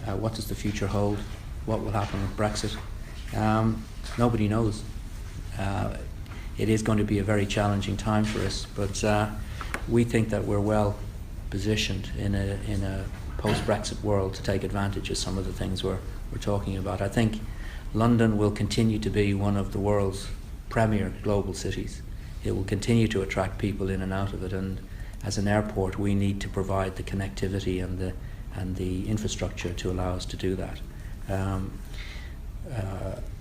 What does the future hold? What will happen with Brexit? Nobody knows. It is going to be a very challenging time for us, but we think that we're well positioned in a post-Brexit world to take advantage of some of the things we're talking about. I think London will continue to be one of the world's premier global cities. It will continue to attract people in and out of it, and as an airport we need to provide the connectivity and the infrastructure to allow us to do that.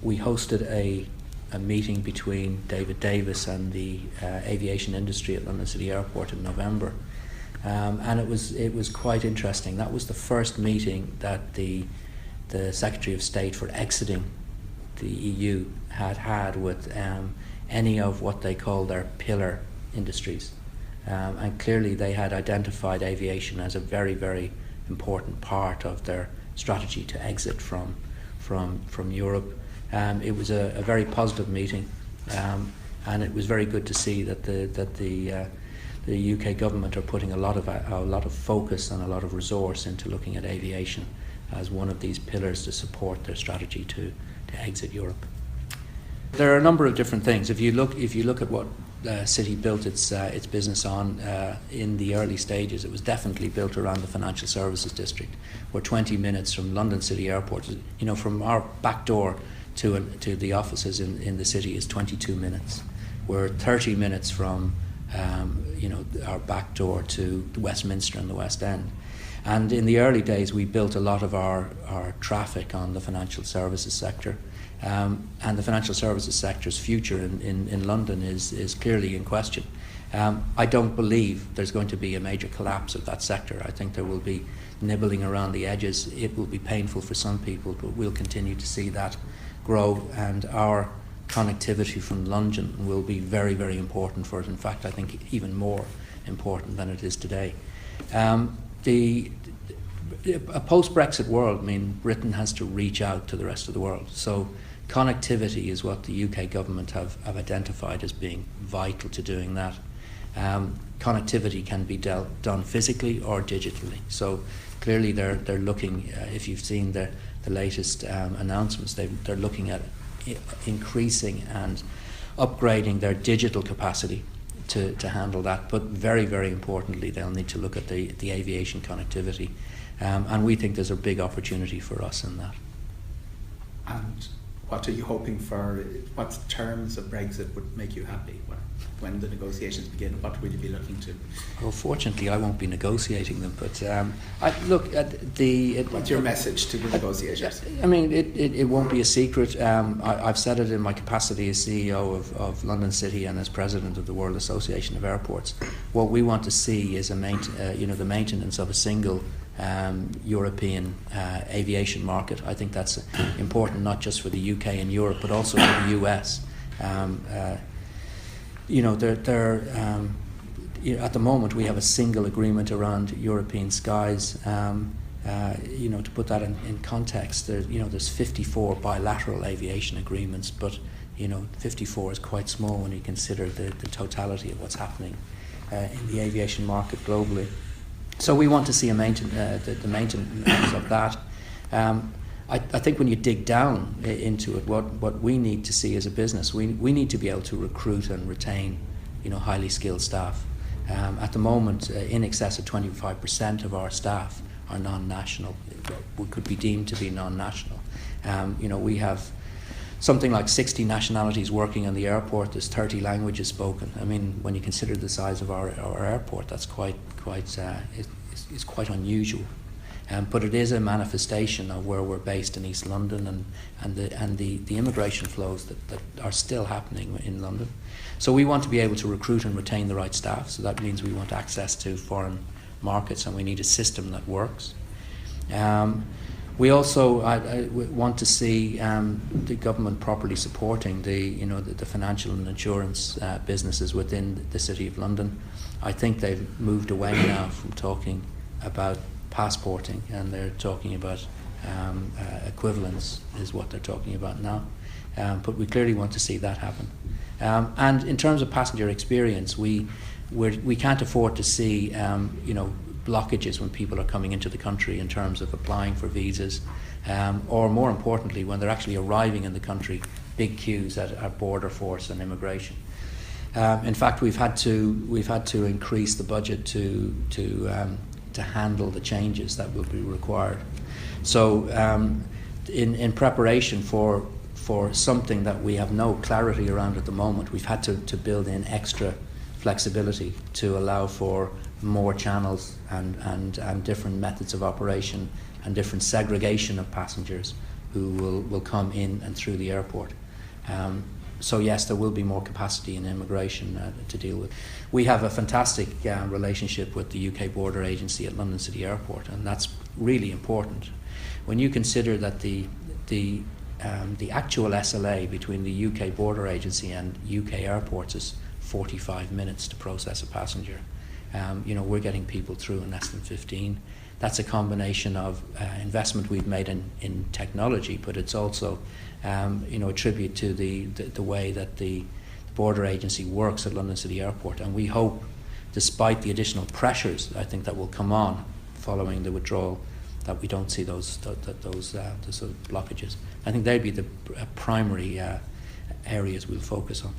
We hosted a meeting between David Davis and the aviation industry at London City Airport in November, and it was quite interesting. That was the first meeting that the Secretary of State for exiting the EU had with any of what they call their pillar industries, and clearly they had identified aviation as a very, very important part of their strategy to exit from Europe. It was a very positive meeting, and it was very good to see that the UK government are putting a lot of focus and a lot of resource into looking at aviation as one of these pillars to support their strategy to exit Europe. There are a number of different things. If you look at what City built its business on in the early stages, it was definitely built around the financial services district. We're 20 minutes from London City Airport. From our back door to the offices in the city is 22 minutes. We're 30 minutes from our back door to Westminster and the West End. And in the early days, we built a lot of our traffic on the financial services sector. And the financial services sector's future in London is clearly in question. I don't believe there's going to be a major collapse of that sector. I think there will be nibbling around the edges. It will be painful for some people, but we'll continue to see that grow, and our connectivity from London will be very, very important for it. In fact, I think even more important than it is today. A post-Brexit world, Britain has to reach out to the rest of the world. So connectivity is what the UK government have identified as being vital to doing that. Connectivity can be done physically or digitally. So clearly they're looking, if you've seen the latest announcements, they're looking at increasing and upgrading their digital capacity to handle that. But very, very importantly, they'll need to look at the aviation connectivity. And we think there's a big opportunity for us in that. And what are you hoping for? What terms of Brexit would make you happy when the negotiations begin? What will you be looking to? Well, fortunately, I won't be negotiating them. But look at the. What's your message to the negotiators? It won't be a secret. I've said it in my capacity as CEO of London City and as president of the World Association of Airports. What we want to see is the maintenance of a single European aviation market. I think that's important not just for the UK and Europe, but also for the US. At the moment we have a single agreement around European skies. To put that in context, there's 54 bilateral aviation agreements, but 54 is quite small when you consider the totality of what's happening in the aviation market globally. So we want to see the maintenance of that. I think when you dig down into it, what we need to see as a business, we need to be able to recruit and retain, highly skilled staff. At the moment, in excess of 25% of our staff are non-national. We could be deemed to be non-national. We have something like 60 nationalities working on the airport. There's 30 languages spoken. When you consider the size of our airport, that's quite unusual. But it is a manifestation of where we're based in East London and the immigration flows that are still happening in London. So we want to be able to recruit and retain the right staff. So that means we want access to foreign markets, and we need a system that works. We also want to see the government properly supporting the financial and insurance businesses within the City of London. I think they've moved away now from talking about passporting, and they're talking about equivalence is what they're talking about now. But we clearly want to see that happen. And in terms of passenger experience, we can't afford to see blockages when people are coming into the country in terms of applying for visas, or more importantly, when they're actually arriving in the country, big queues at border force and immigration. In fact, we've had to increase the budget to handle the changes that will be required. So, in preparation for something that we have no clarity around at the moment, we've had to build in extra flexibility to allow for more channels and different methods of operation and different segregation of passengers who will come in and through the airport. So yes, there will be more capacity in immigration to deal with. We have a fantastic relationship with the UK Border Agency at London City Airport, and that's really important. When you consider that the actual SLA between the UK Border Agency and UK airports is 45 minutes to process a passenger. We're getting people through in less than 15. That's a combination of investment we've made in technology, but it's also a tribute to the way that the border agency works at London City Airport. And we hope, despite the additional pressures I think that will come on following the withdrawal, that we don't see those sort of blockages. I think they'd be the primary areas we'll focus on.